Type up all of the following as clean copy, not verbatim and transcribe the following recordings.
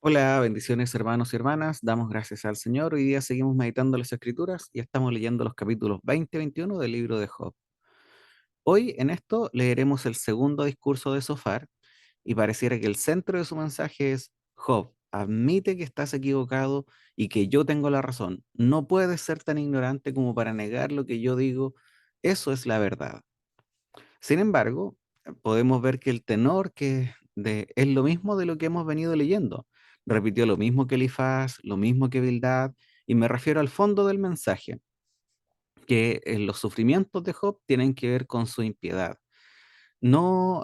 Hola, bendiciones hermanos y hermanas, damos gracias al Señor. Hoy día seguimos meditando las Escrituras y estamos leyendo los capítulos 20 y 21 del libro de Job. Hoy en esto leeremos el segundo discurso de Sofar y pareciera que el centro de su mensaje es: Job, admite que estás equivocado y que yo tengo la razón. No puedes ser tan ignorante como para negar lo que yo digo. Eso es la verdad. Sin embargo, podemos ver que el tenor es lo mismo de lo que hemos venido leyendo. Repitió lo mismo que Elifaz, lo mismo que Bildad, y me refiero al fondo del mensaje, que los sufrimientos de Job tienen que ver con su impiedad. No,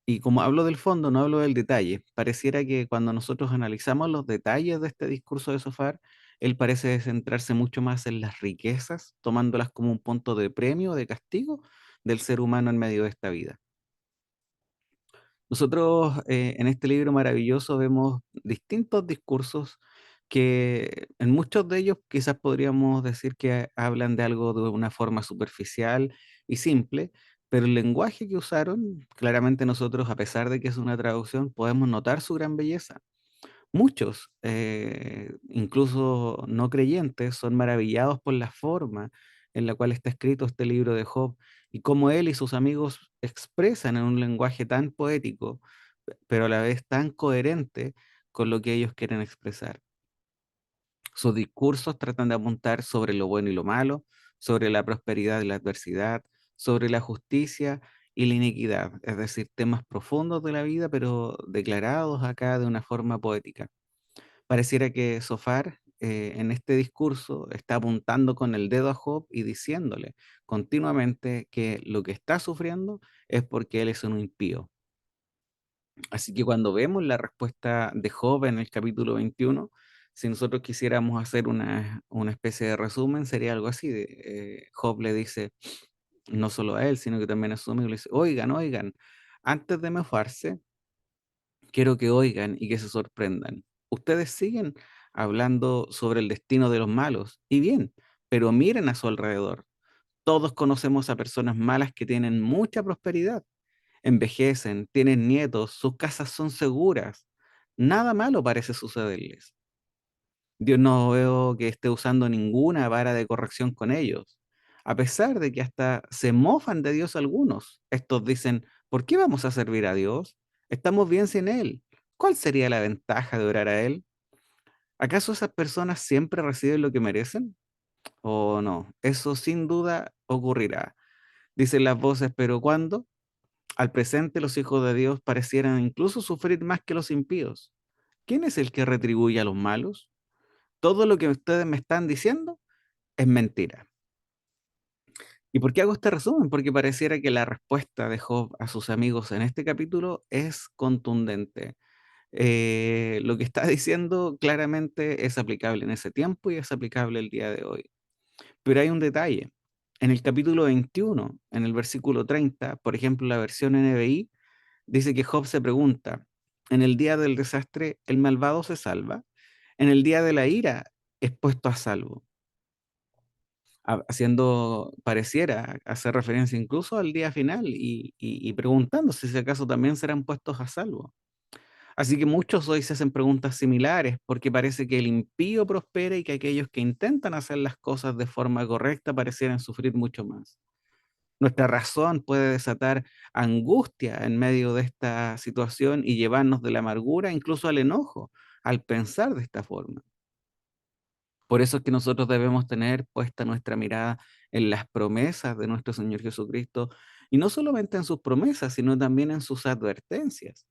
y como hablo del fondo, no hablo del detalle. Pareciera que cuando nosotros analizamos los detalles de este discurso de Sofar, él parece centrarse mucho más en las riquezas, tomándolas como un punto de premio, de castigo del ser humano en medio de esta vida. Nosotros en este libro maravilloso vemos distintos discursos que en muchos de ellos quizás podríamos decir que hablan de algo de una forma superficial y simple, pero el lenguaje que usaron, claramente nosotros, a pesar de que es una traducción, podemos notar su gran belleza. Muchos, incluso no creyentes, son maravillados por la forma en la cual está escrito este libro de Job y cómo él y sus amigos expresan en un lenguaje tan poético, pero a la vez tan coherente con lo que ellos quieren expresar. Sus discursos tratan de apuntar sobre lo bueno y lo malo, sobre la prosperidad y la adversidad, sobre la justicia y la iniquidad, es decir, temas profundos de la vida, pero declarados acá de una forma poética. Pareciera que Sofar en este discurso está apuntando con el dedo a Job y diciéndole continuamente que lo que está sufriendo es porque él es un impío. Así que cuando vemos la respuesta de Job en el capítulo 21, si nosotros quisiéramos hacer una especie de resumen, sería algo así. Job le dice, no solo a él, sino que también a su amigo, le dice: oigan, oigan, antes de mofarse, quiero que oigan y que se sorprendan. Ustedes siguen hablando sobre el destino de los malos, y bien, pero miren a su alrededor. Todos conocemos a personas malas que tienen mucha prosperidad, envejecen, tienen nietos, sus casas son seguras. Nada malo parece sucederles. Dios no veo que esté usando ninguna vara de corrección con ellos. A pesar de que hasta se mofan de Dios algunos. Estos dicen: ¿por qué vamos a servir a Dios? Estamos bien sin Él. ¿Cuál sería la ventaja de orar a Él? ¿Acaso esas personas siempre reciben lo que merecen? ¿O no? Eso sin duda ocurrirá. Dicen las voces, pero ¿cuándo? Al presente los hijos de Dios parecieran incluso sufrir más que los impíos. ¿Quién es el que retribuye a los malos? Todo lo que ustedes me están diciendo es mentira. ¿Y por qué hago este resumen? Porque pareciera que la respuesta de Job a sus amigos en este capítulo es contundente. Lo que está diciendo claramente es aplicable en ese tiempo y es aplicable el día de hoy. Pero hay un detalle. En el capítulo 21, en el versículo 30, por ejemplo, la versión NBI, dice que Job se pregunta: en el día del desastre, ¿el malvado se salva? En el día de la ira, es puesto a salvo. Haciendo, pareciera hacer referencia incluso al día final y preguntándose si acaso también serán puestos a salvo. Así que muchos hoy se hacen preguntas similares porque parece que el impío prospera y que aquellos que intentan hacer las cosas de forma correcta parecieran sufrir mucho más. Nuestra razón puede desatar angustia en medio de esta situación y llevarnos de la amargura incluso al enojo al pensar de esta forma. Por eso es que nosotros debemos tener puesta nuestra mirada en las promesas de nuestro Señor Jesucristo, y no solamente en sus promesas, sino también en sus advertencias.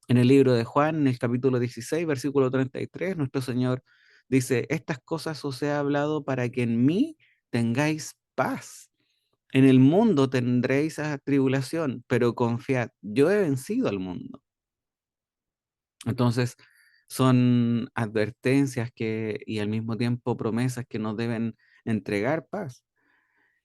En el libro de Juan, en el capítulo 16, versículo 33, nuestro Señor dice: estas cosas os he hablado para que en mí tengáis paz. En el mundo tendréis tribulación, pero confiad, yo he vencido al mundo. Entonces, son advertencias y al mismo tiempo promesas que nos deben entregar paz.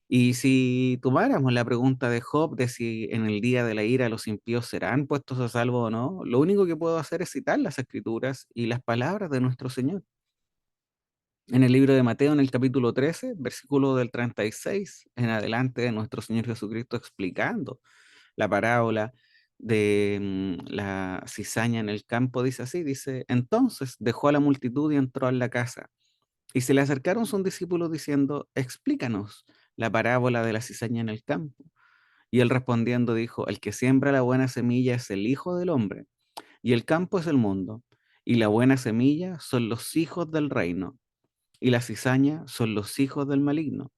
Y si tomáramos la pregunta de Job de si en el día de la ira los impíos serán puestos a salvo o no, lo único que puedo hacer es citar las escrituras y las palabras de nuestro Señor. En el libro de Mateo, en el capítulo 13, versículo del 36 en adelante, de nuestro Señor Jesucristo explicando la parábola, la cizaña en el campo, dice así, dice, entonces dejó a la multitud y entró en la casa. Y se le acercaron sus discípulos diciendo, explícanos la parábola de la cizaña en el campo. Y él respondiendo dijo, el que siembra la buena semilla es el Hijo del Hombre, y el campo es el mundo, y la buena semilla son los hijos del reino, y la cizaña son los hijos del maligno,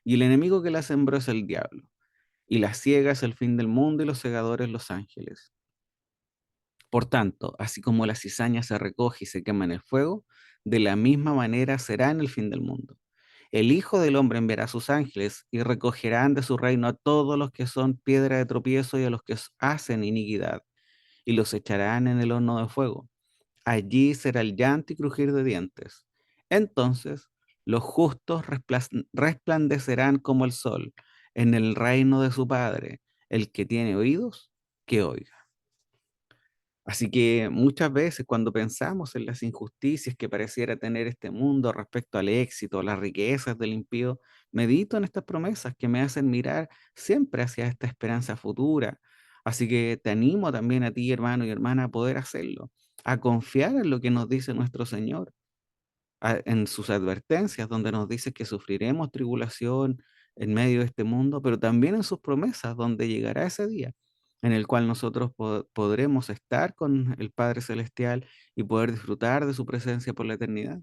y el enemigo que la sembró es el diablo, y la ciega es el fin del mundo, y los segadores los ángeles. Por tanto, así como la cizaña se recoge y se quema en el fuego, de la misma manera será en el fin del mundo. El Hijo del Hombre enviará a sus ángeles y recogerán de su reino a todos los que son piedra de tropiezo y a los que hacen iniquidad, y los echarán en el horno de fuego. Allí será el llanto y crujir de dientes. Entonces los justos resplandecerán como el sol en el reino de su Padre. El que tiene oídos, que oiga. Así que muchas veces cuando pensamos en las injusticias que pareciera tener este mundo respecto al éxito, las riquezas del impío, medito en estas promesas que me hacen mirar siempre hacia esta esperanza futura. Así que te animo también a ti, hermano y hermana, a poder hacerlo, a confiar en lo que nos dice nuestro Señor en sus advertencias, donde nos dice que sufriremos tribulación en medio de este mundo, pero también en sus promesas, donde llegará ese día en el cual nosotros podremos estar con el Padre Celestial y poder disfrutar de su presencia por la eternidad.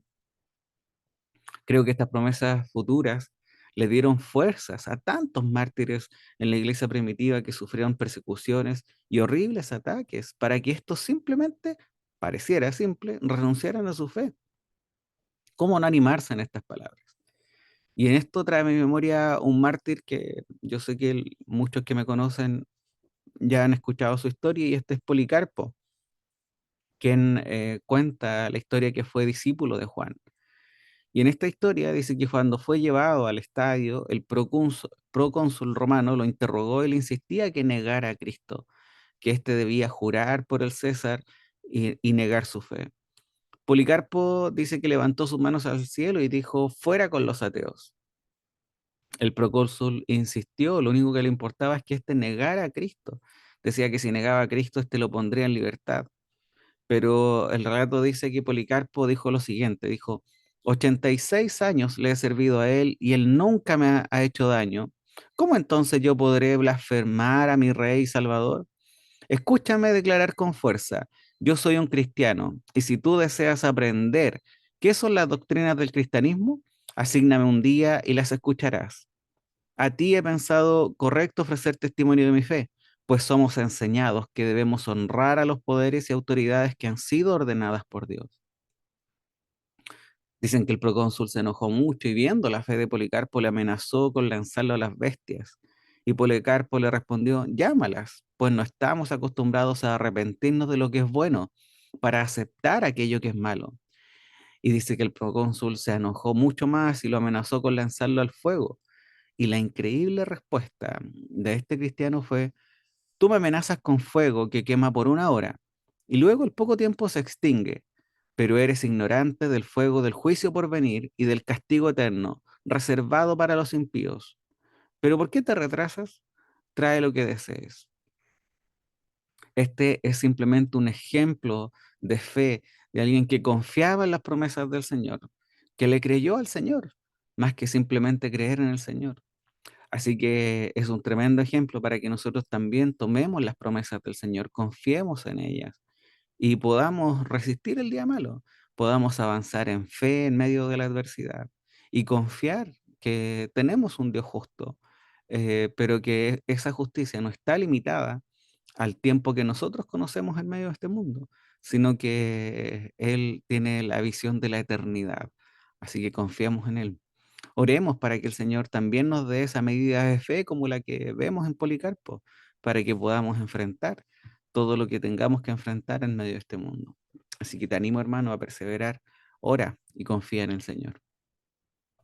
Creo que estas promesas futuras le dieron fuerzas a tantos mártires en la iglesia primitiva que sufrieron persecuciones y horribles ataques para que estos simplemente, pareciera simple, renunciaran a su fe. ¿Cómo no animarse en estas palabras? Y en esto trae a mi memoria un mártir que yo sé que muchos que me conocen ya han escuchado su historia, y este es Policarpo, quien cuenta la historia que fue discípulo de Juan. Y en esta historia dice que cuando fue llevado al estadio, el procónsul romano lo interrogó y le insistía que negara a Cristo, que éste debía jurar por el César y negar su fe. Policarpo dice que levantó sus manos al cielo y dijo, fuera con los ateos. El procónsul insistió, lo único que le importaba es que éste negara a Cristo. Decía que si negaba a Cristo, éste lo pondría en libertad. Pero el relato dice que Policarpo dijo lo siguiente, dijo, 86 años le he servido a él y él nunca me ha hecho daño. ¿Cómo entonces yo podré blasfemar a mi rey y salvador? Escúchame declarar con fuerza, yo soy un cristiano, y si tú deseas aprender qué son las doctrinas del cristianismo, asígname un día y las escucharás. A ti he pensado correcto ofrecer testimonio de mi fe, pues somos enseñados que debemos honrar a los poderes y autoridades que han sido ordenadas por Dios. Dicen que el procónsul se enojó mucho y viendo la fe de Policarpo le amenazó con lanzarlo a las bestias. Y Policarpo le respondió, llámalas, pues no estamos acostumbrados a arrepentirnos de lo que es bueno para aceptar aquello que es malo. Y dice que el procónsul se enojó mucho más y lo amenazó con lanzarlo al fuego. Y la increíble respuesta de este cristiano fue, tú me amenazas con fuego que quema por 1 hora y luego al poco tiempo se extingue, pero eres ignorante del fuego del juicio por venir y del castigo eterno, reservado para los impíos. ¿Pero por qué te retrasas? Trae lo que desees. Este es simplemente un ejemplo de fe de alguien que confiaba en las promesas del Señor, que le creyó al Señor, más que simplemente creer en el Señor. Así que es un tremendo ejemplo para que nosotros también tomemos las promesas del Señor, confiemos en ellas y podamos resistir el día malo, podamos avanzar en fe en medio de la adversidad y confiar que tenemos un Dios justo, pero que esa justicia no está limitada al tiempo que nosotros conocemos en medio de este mundo, sino que Él tiene la visión de la eternidad. Así que confiamos en Él. Oremos para que el Señor también nos dé esa medida de fe como la que vemos en Policarpo, para que podamos enfrentar todo lo que tengamos que enfrentar en medio de este mundo. Así que te animo, hermano, a perseverar, ora y confía en el Señor.